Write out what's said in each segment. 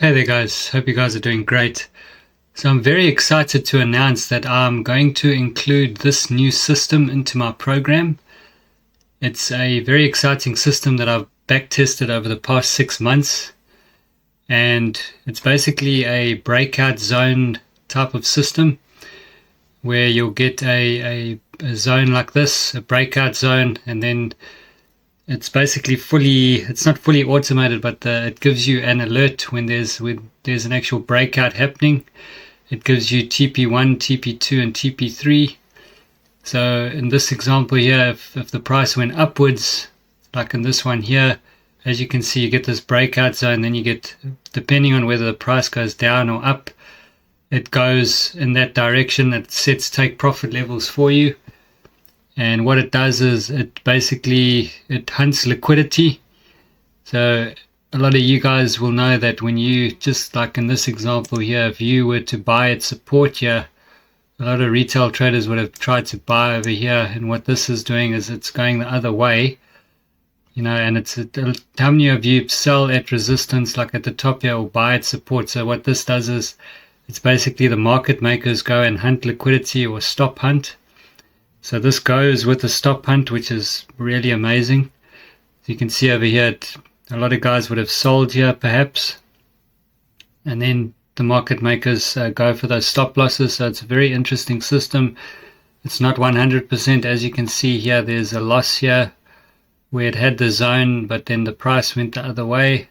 Hey there guys, hope you guys are doing great. So I'm very excited to announce that I'm going to include this new system into my program. It's a very exciting system that I've backtested over the past 6 months, and it's basically a breakout zone type of system where you'll get a zone like this, a breakout zone, and then it's basically it's not fully automated, but it gives you an alert when there's an actual breakout happening. It gives you TP1, TP2, and TP3. So in this example here, if the price went upwards, like in this one here, as you can see, you get this breakout zone. Then you get, depending on whether the price goes down or up, it goes in that direction. It sets take profit levels for you. And what it does is it hunts liquidity. So a lot of you guys will know that when you, just like in this example here, if you were to buy at support here, a lot of retail traders would have tried to buy over here. And what this is doing is it's going the other way, and it's how many of you sell at resistance, like at the top here, or buy at support. So what this does is it's basically the market makers go and hunt liquidity or stop hunt. So this goes with the stop hunt, which is really amazing. You can see over here, a lot of guys would have sold here perhaps, and then the market makers go for those stop losses. So it's a very interesting system. It's not 100%. As you can see here, there's a loss here where it had the zone, but then the price went the other way.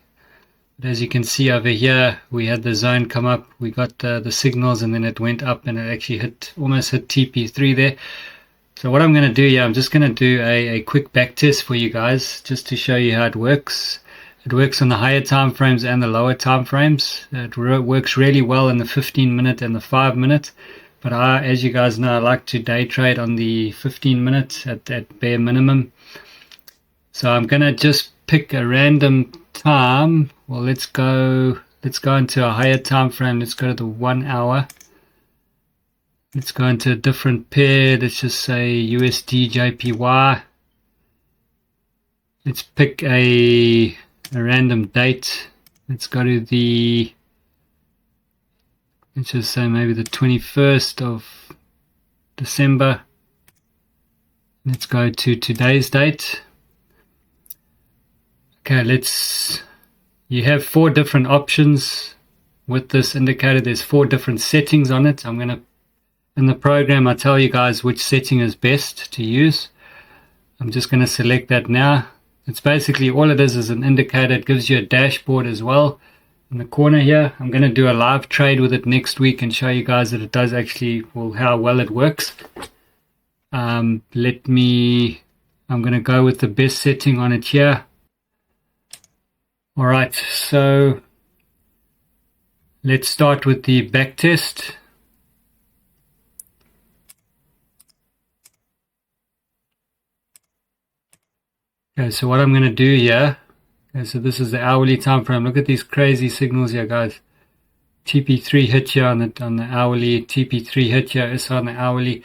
But as you can see over here, we had the zone come up, we got the signals, and then it went up, and it actually almost hit TP3 there. So what I'm going to do here, I'm just going to do a quick back test for you guys, just to show you how it works. It works on the higher time frames and the lower time frames. It works really well in the 15-minute and the 5-minute. But as you guys know, I like to day trade on the 15-minute at bare minimum. So I'm going to just pick a random time. Well, let's go into a higher time frame. Let's go to the 1 hour. Let's go into a different pair. Let's just say USD JPY. Let's pick a random date. Let's go to let's just say maybe the 21st of December. Let's go to today's date. Okay, you have 4 different options with this indicator. There's 4 different settings on it. In the program, I tell you guys which setting is best to use. I'm just going to select that now. It's basically all it is an indicator. It gives you a dashboard as well in the corner here. I'm going to do a live trade with it next week and show you guys that it does actually, how well it works. I'm going to go with the best setting on it here. Alright, so let's start with the back test. Okay, so what I'm going to do here, so this is the hourly time frame. Look at these crazy signals here, guys. TP3 hit here on the hourly, TP3 hit here is on the hourly.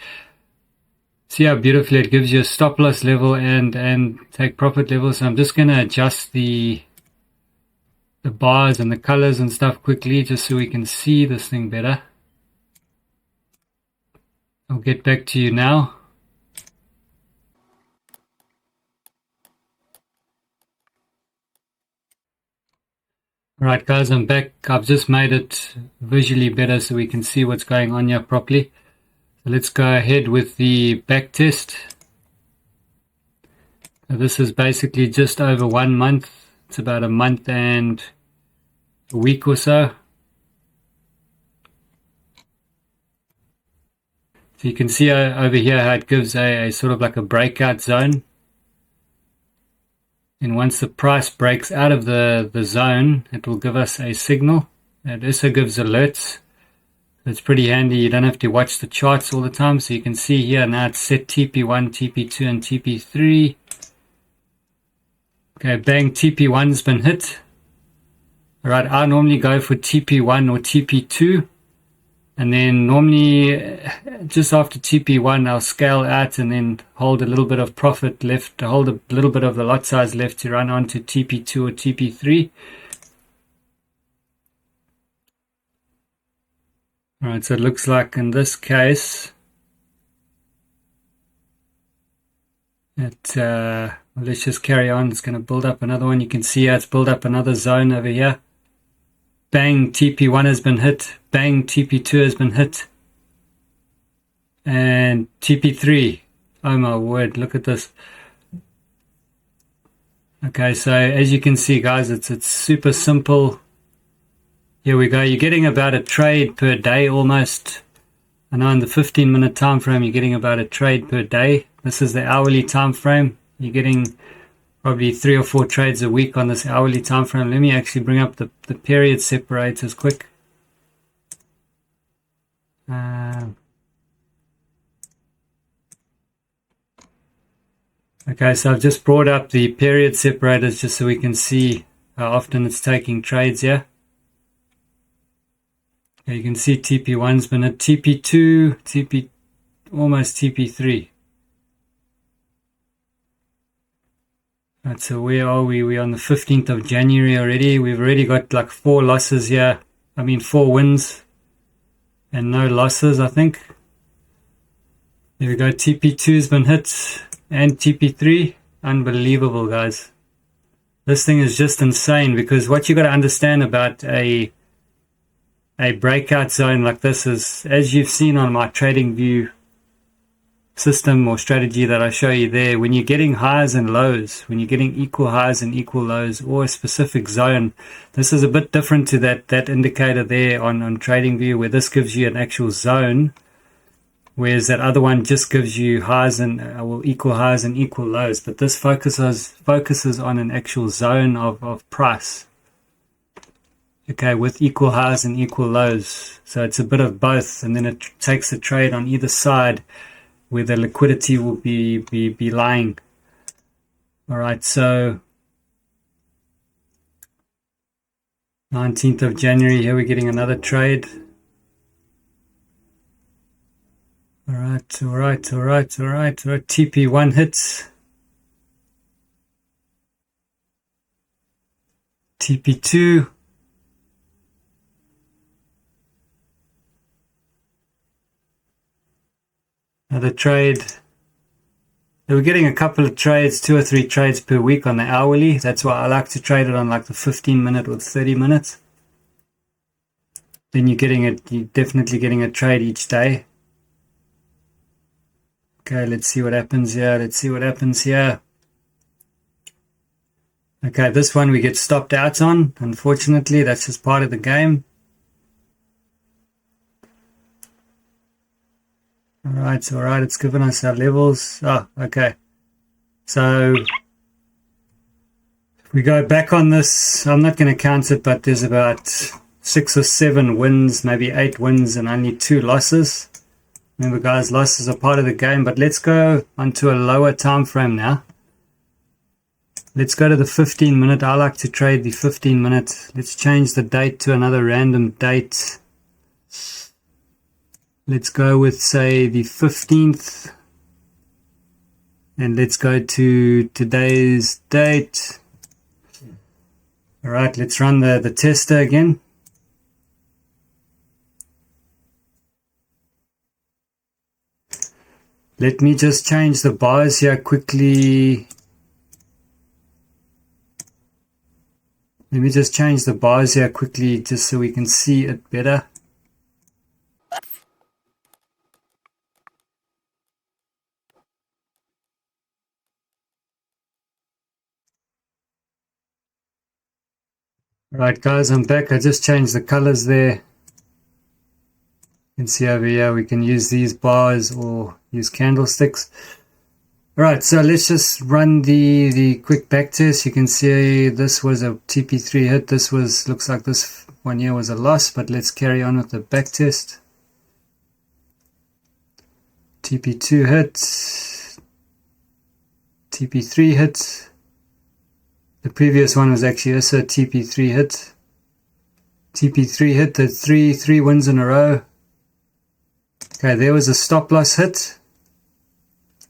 See how beautifully it gives you a stop loss level and take profit level. So I'm just going to adjust the bars and the colors and stuff quickly, just so we can see this thing better. I'll get back to you now. Alright guys, I'm back. I've just made it visually better so we can see what's going on here properly. So let's go ahead with the back test. So this is basically just over 1 month. It's about a month and a week or so. So you can see over here how it gives a sort of like a breakout zone. And once the price breaks out of the zone, it will give us a signal. It also gives alerts. It's pretty handy. You don't have to watch the charts all the time. So you can see here now it's set TP1, TP2, and TP3. Okay, bang, TP1's been hit. Alright, I normally go for TP1 or TP2. And then normally just after TP1 I'll scale out and then hold a little bit of profit left, to hold a little bit of the lot size left to run on to TP2 or TP3. Alright, so it looks like in this case let's just carry on. It's going to build up another one. You can see it's built up another zone over here. Bang, TP1 has been hit. Bang, TP2 has been hit. And TP3. Oh my word, look at this. Okay, so as you can see, guys, it's super simple. Here we go. You're getting about a trade per day almost. I know in the 15-minute time frame, you're getting about a trade per day. This is the hourly time frame. You're getting probably 3 or 4 trades a week on this hourly time frame. Let me actually bring up the period separators quick. Okay, so I've just brought up the period separators just so we can see how often it's taking trades here. Okay, you can see TP1's been at TP2, almost TP3. Right, so where are we? We're on the 15th of January already. We've already got like 4 losses here. I mean 4 wins and no losses, I think. There we go. TP2's been hit and TP3. Unbelievable, guys. This thing is just insane, because what you got to understand about a breakout zone like this is, as you've seen on my trading view system or strategy that I show you there, when you're getting highs and lows, when you're getting equal highs and equal lows, or a specific zone, this is a bit different to that indicator there on trading view, where this gives you an actual zone, whereas that other one just gives you highs and equal highs and equal lows. But this focuses on an actual zone of price, okay, with equal highs and equal lows. So it's a bit of both, and then it takes the trade on either side where the liquidity will be lying. All right, so 19th of January, here we're getting another trade. All right. TP1 hits. TP2. Another trade. So we're getting a couple of trades, 2 or 3 trades per week on the hourly. That's why I like to trade it on like the 15-minute or 30 minutes. Then you're definitely getting a trade each day. Okay, let's see what happens here. Okay, this one we get stopped out on. Unfortunately, that's just part of the game. All right, it's given us our levels. Oh, okay. So if we go back on this, I'm not going to count it, but there's about 6 or 7 wins, maybe 8 wins and only 2 losses. Remember, guys, losses are part of the game, but let's go onto a lower time frame now. Let's go to the 15-minute. I like to trade the 15-minute. Let's change the date to another random date. Let's go with, say, the 15th. And let's go to today's date. All right, let's run the tester again. Let me just change the bars here quickly. Just so we can see it better. Right, guys, I'm back. I just changed the colors there. You can see over here we can use these bars or use candlesticks. Alright, so let's just run the quick back test. You can see this was a TP3 hit. Looks like this one here was a loss, but let's carry on with the back test. TP2 hit. TP3 hit. The previous one was actually also a TP3 hit. TP3 hit, the three wins in a row. Okay, there was a stop loss hit.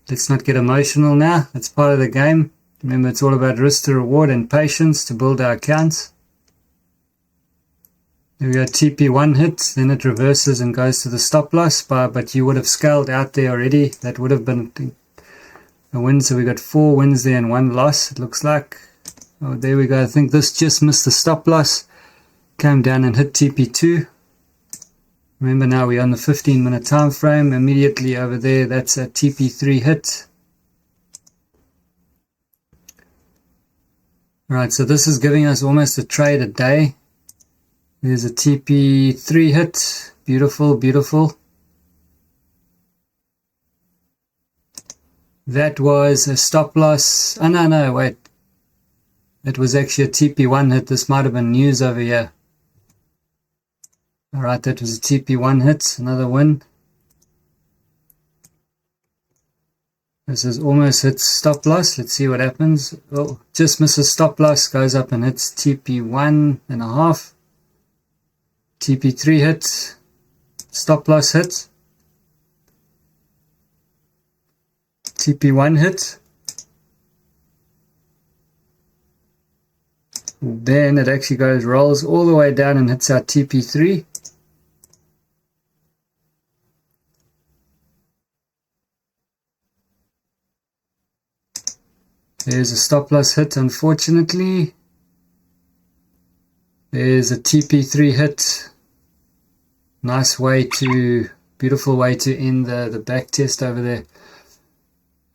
Let's not get emotional now. That's part of the game. Remember, it's all about risk to reward and patience to build our accounts. There We got TP1 hit, then it reverses and goes to the stop loss, but you would have scaled out there already. That would have been a win. So we got 4 wins there and 1 loss, it looks like. Oh, there we go. I think this just missed the stop loss. Came down and hit TP2. Remember, now we're on the 15-minute time frame. Immediately over there, that's a TP3 hit. Right, so this is giving us almost a trade a day. There's a TP3 hit. Beautiful, beautiful. That was a stop loss. Oh, no, wait. It was actually a TP1 hit. This might have been news over here. Alright, that was a TP1 hit. Another win. This is almost hit stop loss. Let's see what happens. Oh, just misses stop loss. Goes up and hits TP1.5. TP3 hit, stop loss hit, TP1 hit, then it actually rolls all the way down and hits our TP3. There's a stop loss hit, unfortunately. There's a TP3 hit. Nice way to, beautiful way to end the back test over there.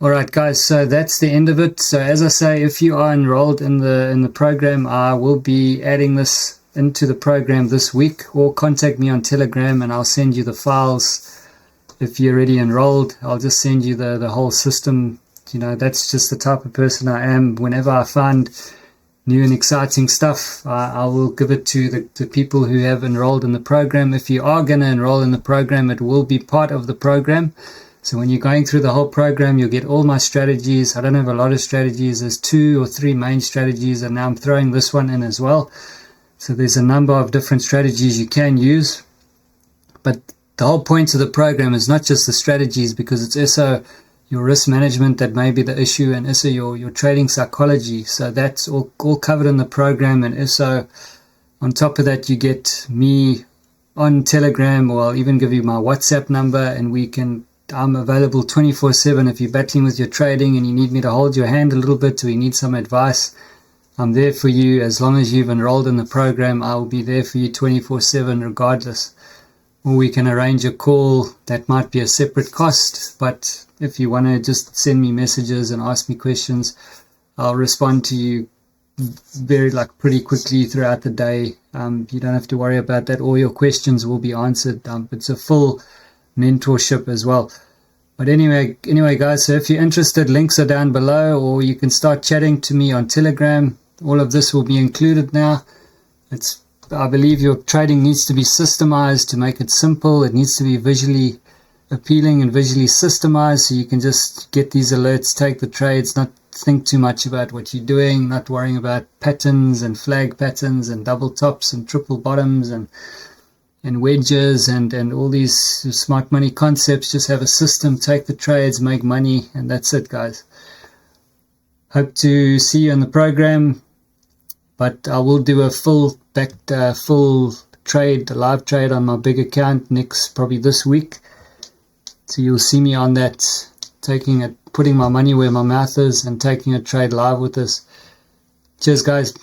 Alright guys, so that's the end of it. So as I say, if you are enrolled in the program, I will be adding this into the program this week, or contact me on Telegram and I'll send you the files. If you're already enrolled, I'll just send you the whole system. You know, that's just the type of person I am. Whenever I find new and exciting stuff, I will give it to the people who have enrolled in the program. If you are going to enroll in the program, it will be part of the program. So when you're going through the whole program, you'll get all my strategies. I don't have a lot of strategies. There's 2 or 3 main strategies, and now I'm throwing this one in as well. So there's a number of different strategies you can use. But the whole point of the program is not just the strategies, because it's also your risk management that may be the issue, and also your trading psychology. So that's all covered in the program. And also on top of that, you get me on Telegram, or I'll even give you my WhatsApp number, and I'm available 24/7. If you're battling with your trading and you need me to hold your hand a little bit, or you need some advice, I'm there for you. As long as you've enrolled in the program, I will be there for you 24/7 regardless. Or we can arrange a call. That might be a separate cost, but if you want to just send me messages and ask me questions, I'll respond to you pretty quickly throughout the day. You don't have to worry about that. All your questions will be answered. It's a full mentorship as well. But anyway guys, so if you're interested, links are down below, or you can start chatting to me on Telegram. All of this will be included now. I believe your trading needs to be systemized to make it simple. It needs to be visually appealing and visually systemized, so you can just get these alerts, take the trades, not think too much about what you're doing, not worrying about patterns and flag patterns and double tops and triple bottoms and wedges and all these smart money concepts. Just have a system, take the trades, make money, and that's it, guys. Hope to see you in the program, but I will do a full trade, a live trade on my big account probably this week. So you'll see me on that, putting my money where my mouth is and taking a trade live with us. Cheers, guys.